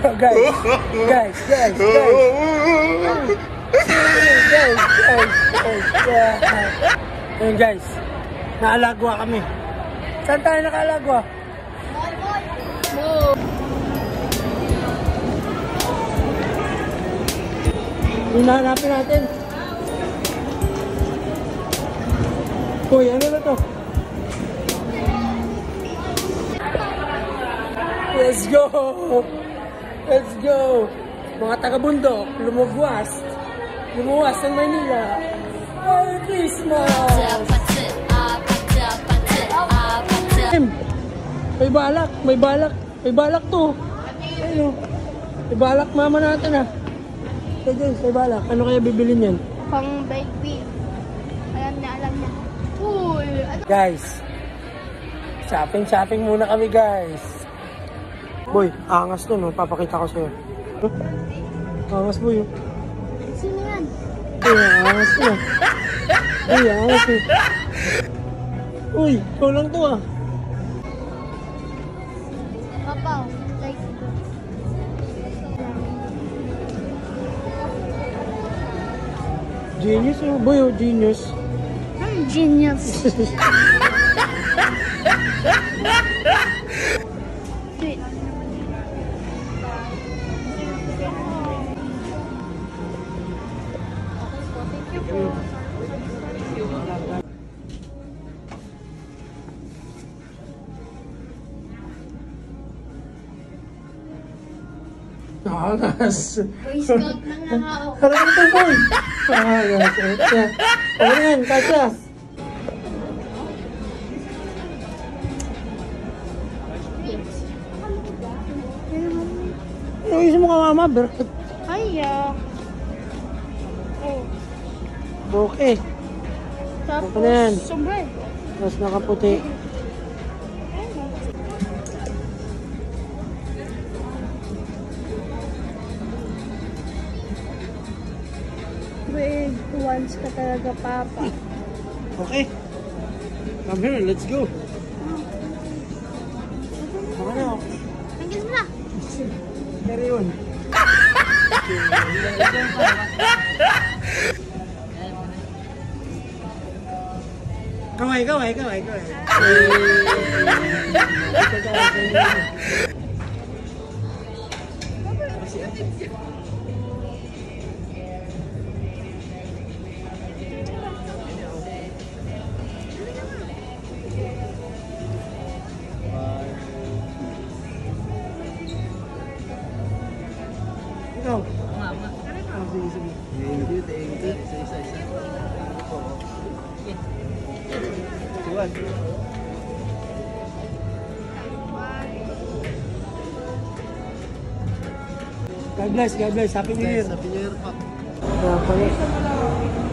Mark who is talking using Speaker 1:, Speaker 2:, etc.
Speaker 1: Guys. Ayun guys, naalagwa kami. Saan tayo nakaalagwa? Hinahanapin natin. Uy, ano na to? Let's go! Let's go! Mga taga-bundok, lumuwas ng Manila. Merry Christmas! May balak to. Ayun, may balak mama natin ah. Sige, may balak. Ano kaya bibilin yan?
Speaker 2: Pang baby. Alam niya. Uy!
Speaker 1: Guys, shopping muna kami guys. Boy, angas to no, papakita ko sa'yo. Angas boy.
Speaker 2: Sino yan?
Speaker 1: Angas to. Angas to. Uy, ikaw lang to ah.
Speaker 2: Papa, like...
Speaker 1: Genius yung boy, oh, genius.
Speaker 2: Genius. Sweet.
Speaker 1: Angas.
Speaker 2: Boy Scout na nga ako.
Speaker 1: Parang ito boy. Angas. Okay na yan, kasya. Yung isa mo ka mama, Bert.
Speaker 2: Hiya. Oh.
Speaker 1: Okay.
Speaker 2: Tapos,
Speaker 1: Okay na yan.
Speaker 2: sombrero.
Speaker 1: Mas nakaputi.
Speaker 2: Big ones ka talaga, Papa.
Speaker 1: Okay. Come here, let's go. Okay na.
Speaker 2: Hanggang na.
Speaker 1: Carry on. Kaway. Ikaw? Sige. Thank you. Isa. Tuwan. God bless. Happy New Year.
Speaker 3: Happy New Year po.
Speaker 1: Pala.